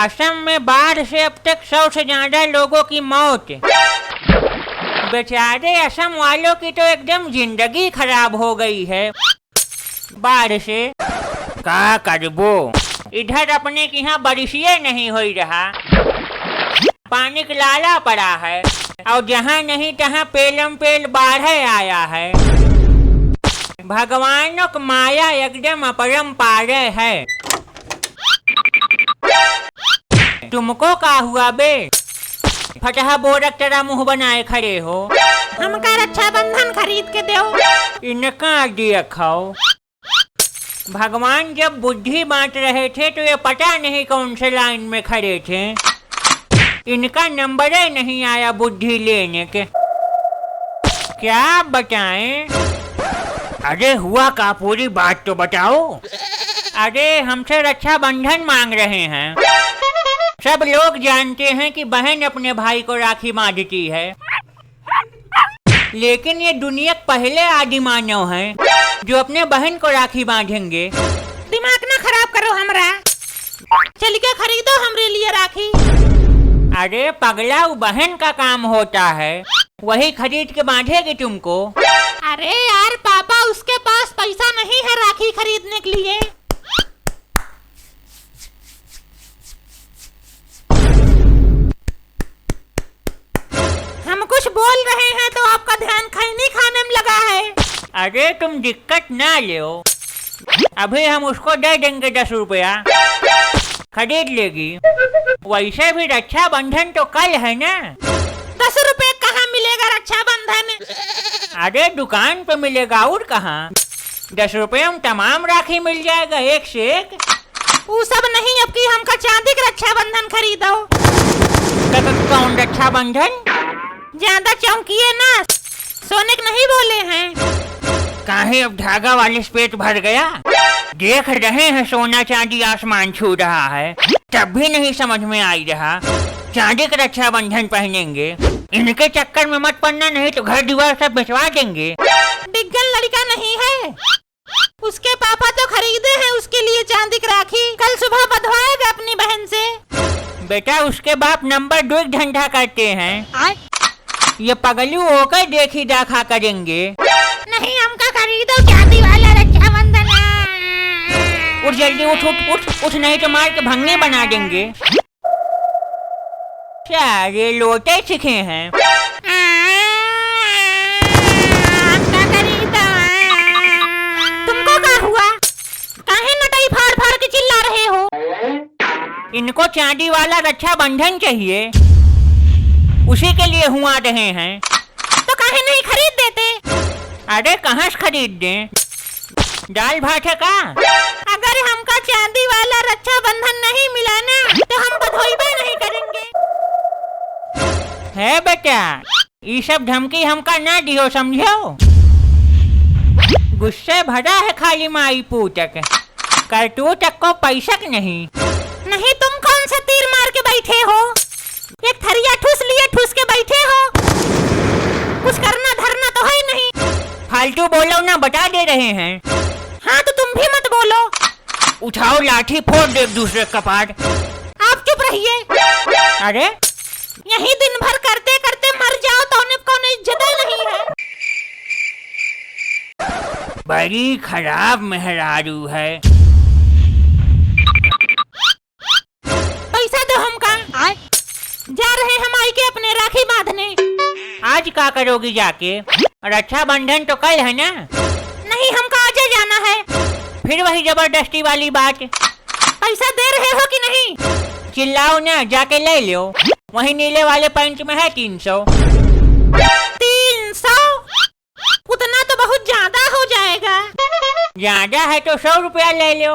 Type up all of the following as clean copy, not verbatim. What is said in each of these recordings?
असम में बाढ़ से अब तक 100 से ज्यादा लोगों की मौत। बेचारे असम वालों की तो एकदम जिंदगी खराब हो गई है बाढ़ से। का करबो, इधर अपने के यहाँ बारिशे नहीं हो रहा, पानी का लाला पड़ा है और जहाँ नहीं तहाँ पेलम पेल बाढ़ आया है। भगवानों की माया एकदम अपरंपार है। तुमको का हुआ बे, फटहा बोरक तेरा मुंह बनाए खड़े हो। हमका रक्षाबंधन खरीद के दो। इनका दिया खाओ। भगवान जब बुद्धि बांट रहे थे तो ये पता नहीं कौन से लाइन में खड़े थे, इनका नंबर ही नहीं आया बुद्धि लेने के। क्या बताएं? अरे हुआ का, पूरी बात तो बताओ। अरे हमसे रक्षाबंधन मांग रहे हैं। सब लोग जानते हैं कि बहन अपने भाई को राखी बांधती है, लेकिन ये दुनिया के पहले आदि मानव हैं जो अपने बहन को राखी बांधेंगे। दिमाग ना खराब करो हमरा, चल के खरीदो हमरे लिए राखी। अरे पगला, वो बहन का काम होता है, वही खरीद के बांधेगी तुमको। अरे यार पापा, उसके पास पैसा नहीं है राखी खरीदने के लिए। हम कुछ बोल रहे हैं तो आपका ध्यान खैनी खाने में लगा है। अरे तुम दिक्कत ना लो, अभी हम उसको दे देंगे 10 रुपया, खरीद लेगी। वैसे भी रक्षाबंधन तो कल है ना। 10 रुपए कहाँ मिलेगा रक्षाबंधन? अरे दुकान पे मिलेगा और कहाँ। 10 रुपये में तमाम राखी मिल जाएगा, एक से एक। वो सब नहीं, अब की हमका चांदी का रक्षाबंधन खरीदो। कौन रक्षाबंधन? ज्यादा चौंकिए ना, सोने के नहीं बोले हैं। काहे अब धागा वाले से पेट भर गया? देख रहे हैं सोना चांदी आसमान छू रहा है, तब भी नहीं समझ में आई रहा। चांदी का रक्षाबंधन पहनेंगे, इनके चक्कर में मत पड़ना, नहीं तो घर दीवार सब भिजवा देंगे। डिग्गन लड़का नहीं है, उसके पापा तो खरीदे हैं उसके लिए चांदी की राखी, कल सुबह बंधवाएगा अपनी बहन से। बेटा उसके बाप नंबर 2 धंधा करते हैं, ये पगलू होकर देखी दाखा करेंगे। नहीं, हमका खरीदो चांदी वाला रक्षाबंधन। उठ जल्दी, उठ उठ उठ उठ, नहीं तो मार के भंगे बना देंगे। क्या ये लोटे सीखे हैं? हमका खरीदो। तुमको क्या हुआ? काहे नटाई फाड़ फाड़ के चिल्ला रहे हो? इनको चांदी वाला रक्षाबंधन चाहिए, उसी के लिए हुआ रहे हैं। तो काहे नहीं खरीद देते? अरे कहाँ से खरीद दें, दाल भात है का? अगर हमका चांदी वाला रक्षाबंधन नहीं मिला ना तो हम बधोइबे नहीं करेंगे। है बेटा, ये सब धमकी हमका ना दियो, समझो। गुस्से भरा है खाली माई पूतक, करतूत तक को पैसक नहीं। नहीं, तुम कौन सा तीर मार के बैठे हो? एक थरिया ठूस लिए ठूस के बैठे हो, कुछ करना धरना तो है नहीं। फालतू बोलो ना, बता दे रहे हैं। हाँ तो तुम भी मत बोलो। उठाओ लाठी, फोड़ दे एक दूसरे कपाट। आप चुप रहिए। अरे यही दिन भर करते करते मर जाओ तो उन्हें कौन इज्जत नहीं है। बड़ी खराब मेहरारू है। पैसा दो हमका। जा रहे हम आई के अपने राखी बांधने। आज क्या करोगी जाके? रक्षाबंधन तो कल है ना। नहीं, हमका आज जाना है। फिर वही जबरदस्ती वाली बात। पैसा दे रहे हो कि नहीं? चिल्लाओ ना, जाके ले लो, वही नीले वाले पैंट में है 300। 300? उतना तो बहुत ज्यादा हो जाएगा। ज्यादा है तो 100 रुपया ले लो,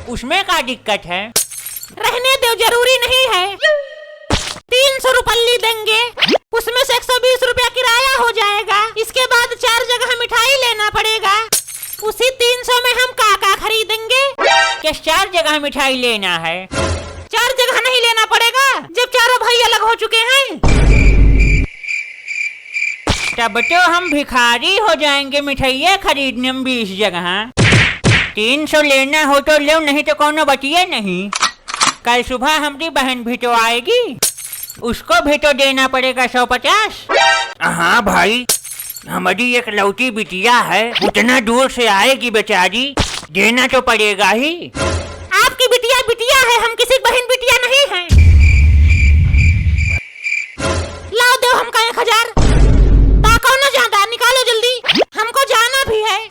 उसमें क्या दिक्कत है? रहने दो, जरूरी नहीं है। 300 रुपये देंगे, उसमें से 120 रुपया किराया हो जाएगा। इसके बाद 4 जगह मिठाई लेना पड़ेगा। उसी 300 में हम काका खरीदेंगे। किस 4 जगह मिठाई लेना है? 4 जगह नहीं लेना पड़ेगा, जब चारों भाई अलग हो चुके हैं। तब तो हम भिखारी हो जाएंगे मिठाइयाँ खरीदने में 20 जगह। 300 लेना हो तो लो, नहीं तो कोनो बचिए नहीं। कल सुबह हमारी बहन भी तो आएगी, उसको भी तो देना पड़ेगा 150। हाँ भाई, हमारी एक लौटी बिटिया है, उतना दूर से आएगी बेचारी, देना तो पड़ेगा ही। आपकी बिटिया बिटिया है, हम किसी बहन बिटिया नहीं हैं। लाओ दो हमका 1000। ताको न ज्यादा, निकालो जल्दी, हमको जाना भी है।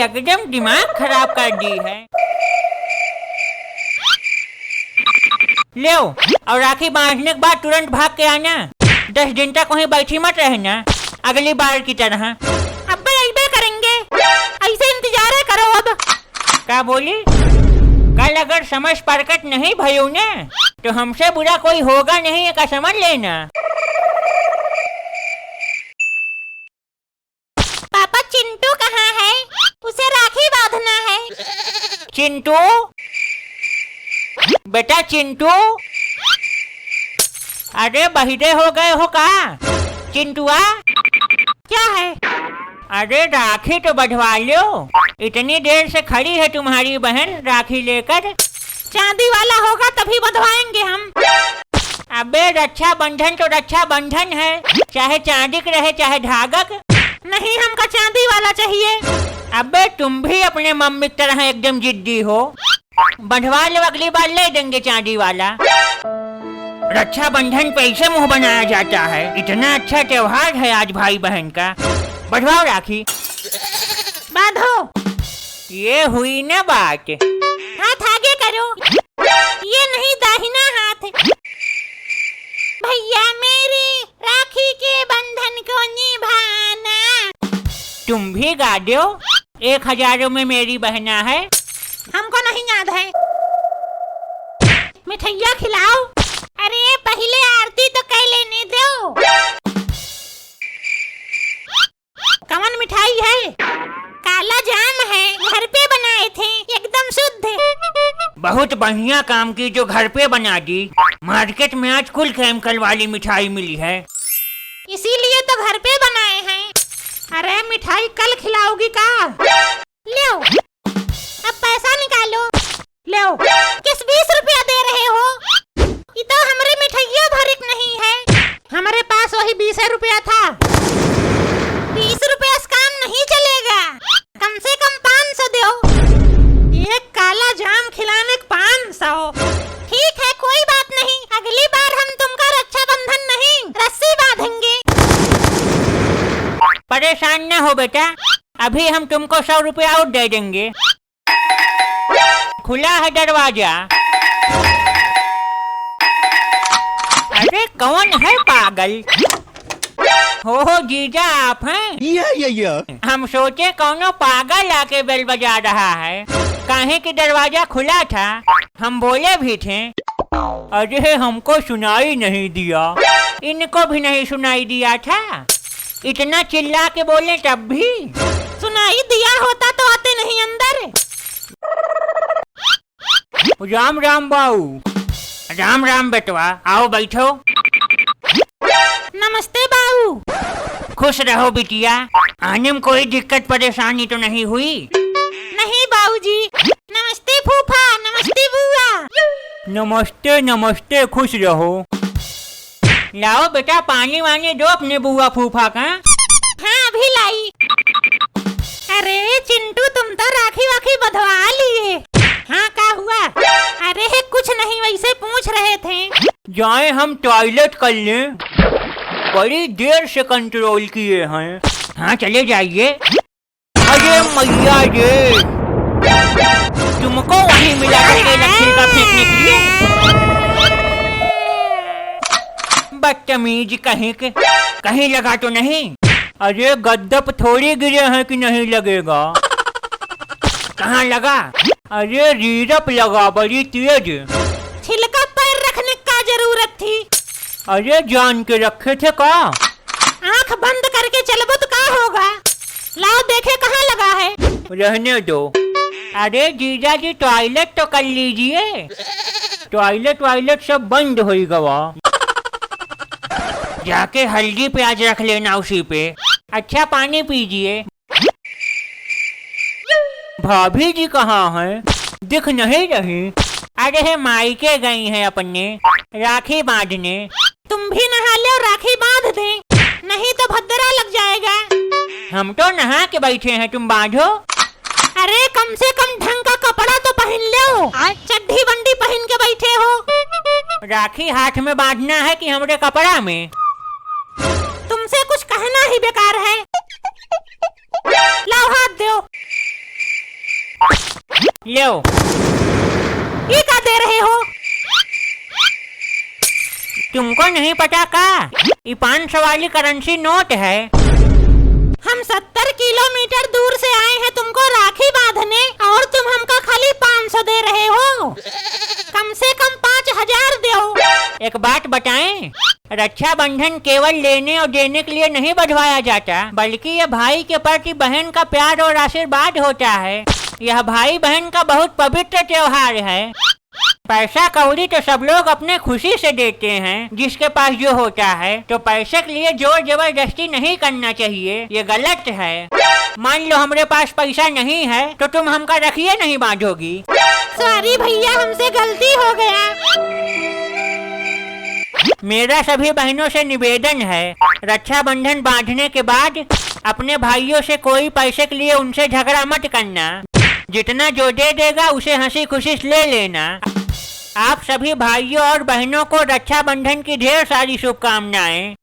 एकदम दिमाग खराब कर दी है। ले और राखी बांधने के बाद तुरंत भाग के आना। 10 दिन तक वहीं बैठी मत रहना, अगली बार की तरह। अब्बे ऐबे करेंगे, ऐसे इंतजार करो अब। क्या बोली? कल अगर समझ परकट नहीं भयू ने तो हमसे बुरा कोई होगा नहीं, का समझ लेना। पापा चिंटू कहाँ है? उसे राखी बांधना है। चिंटू बेटा, चिंटू, अरे बहिरे हो गए हो का? चिंटुआ क्या है? अरे राखी तो बढ़वा लो, इतनी देर से खड़ी है तुम्हारी बहन राखी लेकर। चांदी वाला होगा तभी बंधवाएंगे हम। अबे रक्षा बंधन तो रक्षा बंधन है, चाहे चांदी का रहे चाहे धागक। नहीं, हमका चांदी वाला चाहिए। अबे तुम भी अपने मम्मी की तरह एकदम जिद्दी हो। बंधवा लो, अगली बार ले देंगे चांदी वाला। रक्षा बंधन पे ऐसे मुंह बनाया जाता है, इतना अच्छा त्योहार है आज भाई बहन का। बढ़वाओ राखी। बांधो। ये हुई ना बात। हाथ आगे करो, ये नहीं दाहिना हाथ। भैया मेरे राखी के बंधन को निभाना। तुम भी गा दो, 1000 में मेरी बहना है। हमको नहीं याद है। मिठाइया खिलाओ। अरे पहले आरती तो कह लेने दो। कौन मिठाई है? काला जाम है, घर पे बनाए थे, एकदम शुद्ध। बहुत बढ़िया काम की जो घर पे बना दी। मार्केट में आज कुल केमिकल वाली मिठाई मिली है, इसीलिए तो घर पे बनाए हैं। अरे मिठाई कल खिलाओगी का? लो, अब पैसा निकालो। लो, किस 20 रुपया दे रहे हो? ये तो हमारे मिठाइयों भरिक नहीं है। हमारे पास वही 20 रुपया था। 20 रुपया से काम नहीं चलेगा, कम से कम 500 दो। एक काला जाम खिलाने के 500। ठीक है, कोई बात नहीं, अगली बार हम तुमका रक्षा बंधन नहीं रस्सी बांधेंगे। परेशान न हो बेटा, अभी हम तुमको 100 रुपया और दे देंगे। खुला है दरवाजा। अरे कौन है पागल? हो जीजा आप हैं? हम सोचे कौनो पागल आके बेल बजा रहा है, काहे कि दरवाजा खुला था। हम बोले भी थे, अरे हमको सुनाई नहीं दिया। इनको भी नहीं सुनाई दिया था, इतना चिल्ला के बोले तब भी। सुनाई दिया होता तो आते नहीं अंदर। राम राम बाऊ। राम राम बेटवा, आओ बैठो। नमस्ते बाऊ। खुश रहो बिटिया, आने में कोई दिक्कत परेशानी तो नहीं हुई? नहीं बाऊजी। नमस्ते फूफा, नमस्ते बुआ। नमस्ते नमस्ते, खुश रहो। लाओ बेटा पानी वानी दो अपने बुआ फूफा का। हाँ अभी लाई। अरे चिंटू, तुम तो राखी वाखी बंधवा लिए। हाँ क्या हुआ? अरे कुछ नहीं, वैसे पूछ रहे थे। जाए हम टॉयलेट कर लें, बड़ी देर से कंट्रोल किए हैं। हाँ चले जाइए। अरे मैया रे, तुमको वहीं मिला अकेला छिलका फेंकने के लिए? बदतमीज कहीं के, कहीं लगा तो नहीं? अरे गद्दप थोड़ी गिरे हैं कि नहीं लगेगा। कहाँ लगा? अरे रीरप लगा, बड़ी तेज। छिलका पैर रखने का जरूरत थी। अरे जान के रखे थे का? आँख बंद करके चलबो तो क्या होगा? लाओ देखे कहाँ लगा है। रहने दो। अरे जीजा जी टॉयलेट तो कर लीजिए, टॉयलेट वायलेट सब बंद हो गवा। जाके हल्दी प्याज रख लेना उसी पे। अच्छा पानी पीजिए। भाभी जी कहाँ हैं? दिख नहीं रही। अरे है मायके गई है अपने राखी बांधने। तुम भी नहा ले और राखी बांध दे, नहीं तो भद्रा लग जाएगा। हम तो नहा के बैठे हैं, तुम बांधो। अरे कम से कम ढंग का कपड़ा तो पहन लो, चड्ढी बंडी पहन के बैठे हो। राखी हाथ में बांधना है कि हमरे कपड़ा में? तुमसे कुछ कहना ही बेकार है। लाओ हाथ दो। लो। ये क्या दे रहे हो? तुमको नहीं पता का? ये 500 वाली करेंसी नोट है। हम 70 किलोमीटर दूर से आए हैं तुमको राखी बांधने, और तुम हमको खाली 500 दे रहे हो। कम से कम 5000 दो। एक बात बताएं, रक्षाबंधन केवल लेने और देने के लिए नहीं बंधवाया जाता, बल्कि ये भाई के प्रति बहन का प्यार और आशीर्वाद होता है। यह भाई बहन का बहुत पवित्र त्योहार है। पैसा कौड़ी तो सब लोग अपने खुशी से देते हैं, जिसके पास जो होता है, तो पैसे के लिए जोर जबरदस्ती नहीं करना चाहिए, ये गलत है। मान लो हमरे पास पैसा नहीं है तो तुम हमका रखिए नहीं बांधोगी। सॉरी भैया, हमसे गलती हो गया। मेरा सभी बहनों से निवेदन है, रक्षाबंधन बांधने के बाद अपने भाइयों से कोई पैसे के लिए उनसे झगड़ा मत करना। जितना जो दे देगा उसे हंसी खुशी ले लेना। आप सभी भाइयों और बहनों को रक्षाबंधन की ढेर सारी शुभकामनाएं।